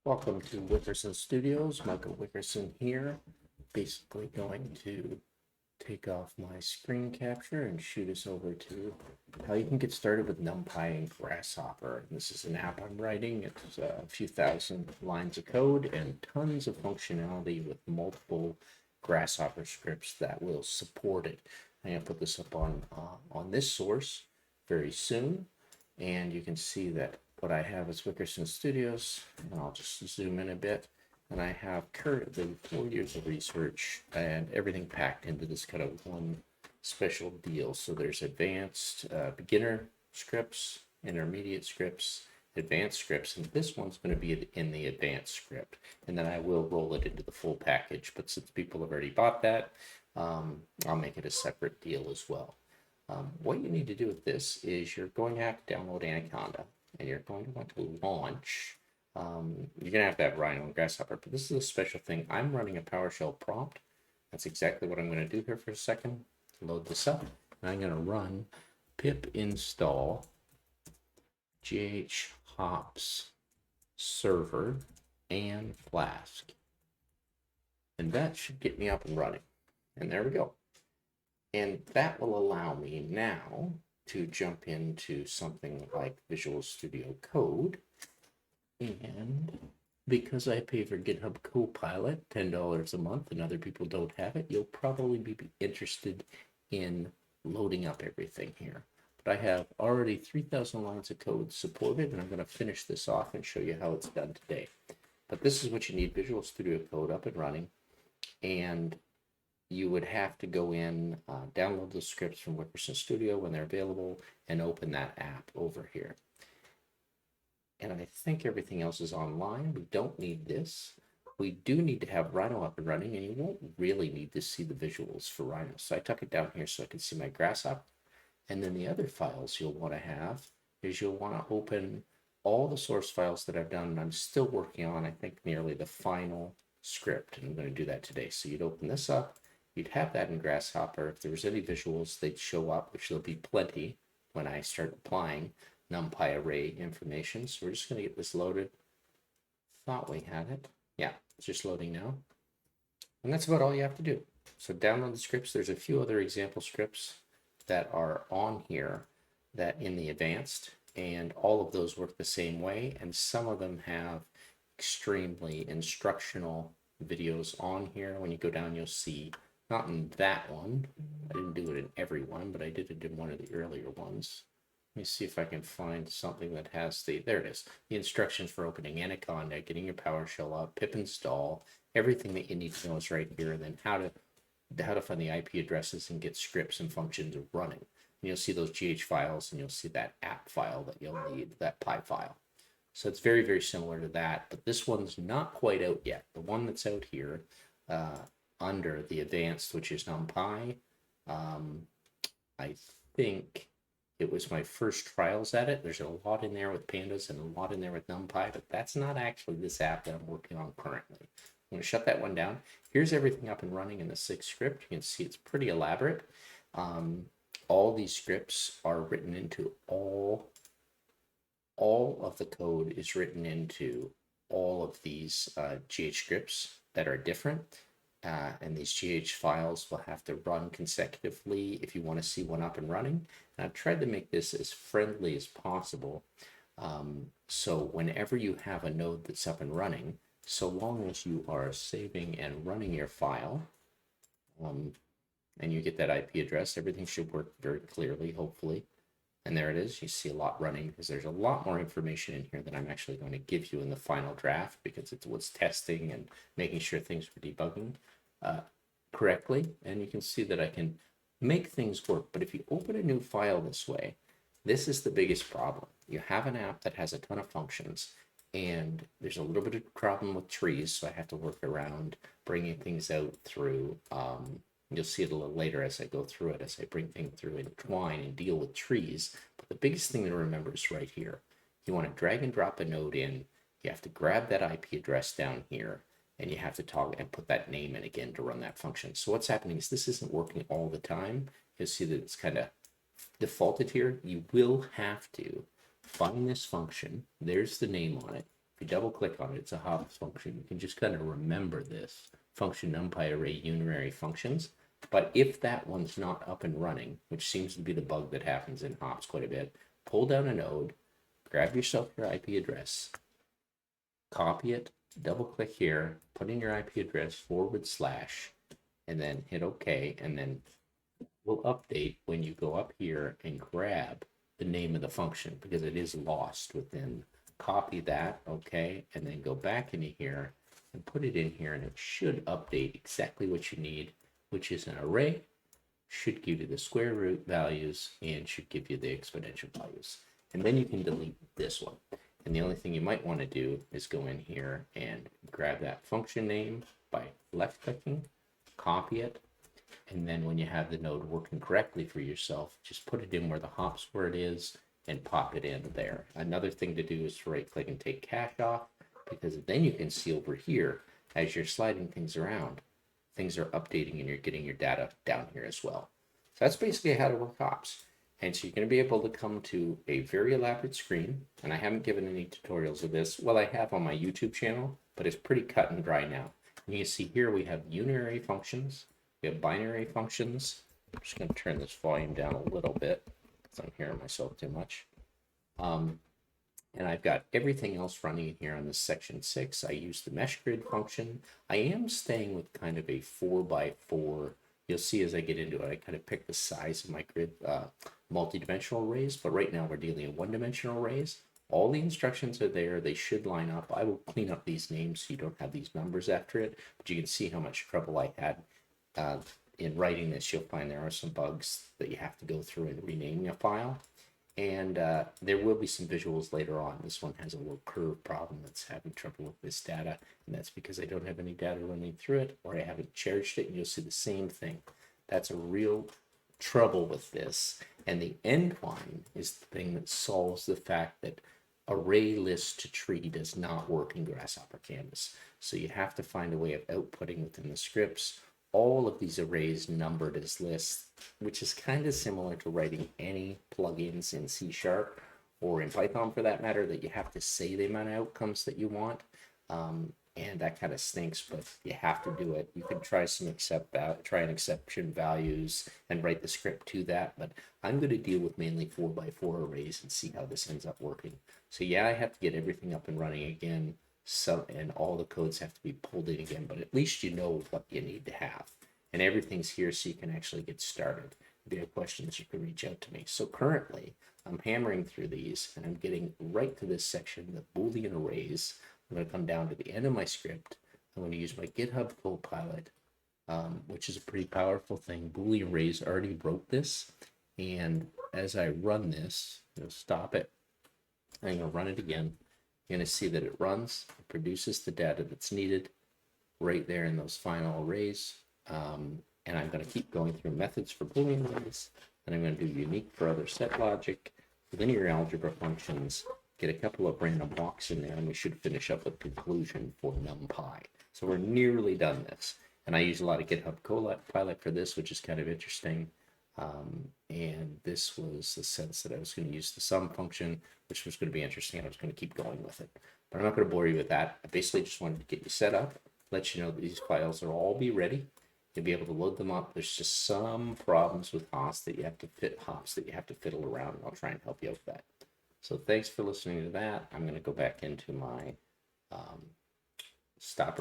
Welcome to Wickerson Studios. Michael Wickerson here. Basically going to take off my screen capture and shoot us over to how you can get started with NumPy and Grasshopper. This is an app I'm writing. It's a few thousand lines of code and tons of functionality with multiple Grasshopper scripts that will support it. I'm going to put this up on this source very soon, and you can see that what I have is Wickerson Studios, and I'll just zoom in a bit. And I have currently 4 years of research and everything packed into this kind of one special deal. So there's advanced beginner scripts, intermediate scripts, advanced scripts, and this one's going to be in the advanced script. And then I will roll it into the full package. But since people have already bought that, I'll make it a separate deal as well. What you need to do with this is you're going to have to download Anaconda, and you're going to want to launch. You're going to have Rhino and Grasshopper, but this is a special thing. I'm running a PowerShell prompt. That's exactly what I'm going to do here for a second. Load this up, and I'm going to run pip install ghops server and Flask. And that should get me up and running. And there we go. And that will allow me now to jump into something like Visual Studio Code. And because I pay for GitHub Copilot $10 a month and other people don't have it, you'll probably be interested in loading up everything here. But I have already 3,000 lines of code supported, and I'm going to finish this off and show you how it's done today. But this is what you need: Visual Studio Code up and running, and you would have to go in, download the scripts from Wickerson Studio when they're available, and open that app over here. And I think everything else is online. We don't need this. We do need to have Rhino up and running, and you won't really need to see the visuals for Rhino. So I tuck it down here so I can see my Grasshopper. And then the other files you'll want to have is you'll want to open all the source files that I've done, and I'm still working on, I think, nearly the final script, and I'm going to do that today. So you'd open this up. You'd have that in Grasshopper. If there was any visuals, they'd show up, which there'll be plenty when I start applying NumPy array information. So we're just going to get this loaded. Thought we had it. Yeah, it's just loading now. And that's about all you have to do. So download the scripts. There's a few other example scripts that are on here that in the advanced, and all of those work the same way. And some of them have extremely instructional videos on here. When you go down, you'll see, not in that one, I didn't do it in every one, but I did it in one of the earlier ones. Let me see if I can find something that has there it is. The instructions for opening Anaconda, getting your PowerShell up, pip install, everything that you need to know is right here. And then how to find the IP addresses and get scripts and functions running. And you'll see those GH files, and you'll see that app file that you'll need, that py file. So it's very, very similar to that, but this one's not quite out yet. The one that's out here under the advanced, which is NumPy, I think it was my first trials at it. There's a lot in there with pandas and a lot in there with NumPy, but that's not actually this app that I'm working on currently. I'm going to shut that one down. Here's everything up and running in the 6 script. You can see it's pretty elaborate. All these scripts are written into all of the code is written into all of these GH scripts that are different. And these GH files will have to run consecutively if you want to see one up and running. And I've tried to make this as friendly as possible. So whenever you have a node that's up and running, so long as you are saving and running your file, and you get that IP address, everything should work very clearly, hopefully. And there it is. You see a lot running because there's a lot more information in here that I'm actually going to give you in the final draft, because it's what's testing and making sure things are debugging correctly. And you can see that I can make things work. But if you open a new file this way, this is the biggest problem. You have an app that has a ton of functions, and there's a little bit of problem with trees, so I have to work around bringing things out through you'll see it a little later as I go through it, as I bring things through and twine and deal with trees. But the biggest thing to remember is right here. You want to drag and drop a node in. You have to grab that IP address down here, and you have to toggle and put that name in again to run that function. So what's happening is this isn't working all the time. You'll see that it's kind of defaulted here. You will have to find this function. There's the name on it. If you double click on it, it's a hops function. You can just kind of remember this function NumPy array unary functions. But if that one's not up and running, which seems to be the bug that happens in hops quite a bit, pull down a node, grab yourself your IP address, copy it, double click here, put in your IP address / and then hit OK, and then we'll update when you go up here and grab the name of the function because it is lost within. Copy that, okay, and then go back into here and put it in here, and it should update exactly what you need, which is an array, should give you the square root values, and should give you the exponential values. And then you can delete this one. And the only thing you might want to do is go in here and grab that function name by left clicking, copy it, and then when you have the node working correctly for yourself, just put it in where the hops word is and pop it in there. Another thing to do is to right click and take cache off, because then you can see over here as you're sliding things around, things are updating and you're getting your data down here as well. So that's basically how to work hops. And so you're going to be able to come to a very elaborate screen, and I haven't given any tutorials of this. Well, I have on my YouTube channel, but it's pretty cut and dry now. And you can see here we have unary functions, we have binary functions. I'm just going to turn this volume down a little bit because I'm hearing myself too much. And I've got everything else running here on this section 6. I use the mesh grid function. I am staying with kind of a 4x4. You'll see as I get into it, I kind of pick the size of my grid multi-dimensional arrays, but right now we're dealing in one-dimensional arrays. All the instructions are there. They should line up. I will clean up these names so you don't have these numbers after it, but you can see how much trouble I had in writing this. You'll find there are some bugs that you have to go through in renaming a file. And there will be some visuals later on. This one has a little curve problem that's having trouble with this data, and that's because I don't have any data running through it, or I haven't charged it, and you'll see the same thing. That's a real trouble with this. And the end line is the thing that solves the fact that array list to tree does not work in Grasshopper Canvas. So you have to find a way of outputting within the scripts all of these arrays numbered as lists, which is kind of similar to writing any plugins in C# or in Python for that matter, that you have to say the amount of outcomes that you want. And that kind of stinks, but you have to do it. You can try some try an exception values and write the script to that, but I'm going to deal with mainly 4x4 arrays and see how this ends up working. So yeah, I have to get everything up and running again. And all the codes have to be pulled in again, but at least you know what you need to have. And everything's here so you can actually get started. If you have questions, you can reach out to me. So currently, I'm hammering through these, and I'm getting right to this section, the Boolean arrays. I'm going to come down to the end of my script. I'm going to use my GitHub Copilot, which is a pretty powerful thing. Boolean arrays already wrote this, and as I run this, stop it. I'm going to run it again. You're going to see that it runs, it produces the data that's needed right there in those final arrays. And I'm going to keep going through methods for Boolean arrays, and I'm going to do unique for other set logic, linear algebra functions, get a couple of random walks in there, and we should finish up with conclusion for NumPy. So we're nearly done this. And I use a lot of GitHub Copilot for this, which is kind of interesting. And this was the sense that I was going to use the sum function, which was going to be interesting, and I was going to keep going with it. But I'm not going to bore you with that. I basically just wanted to get you set up, let you know that these files will all be ready. You'll be able to load them up. There's just some problems with hops that you have to fiddle around, and I'll try and help you out with that. So thanks for listening to that. I'm going to go back into my stopper.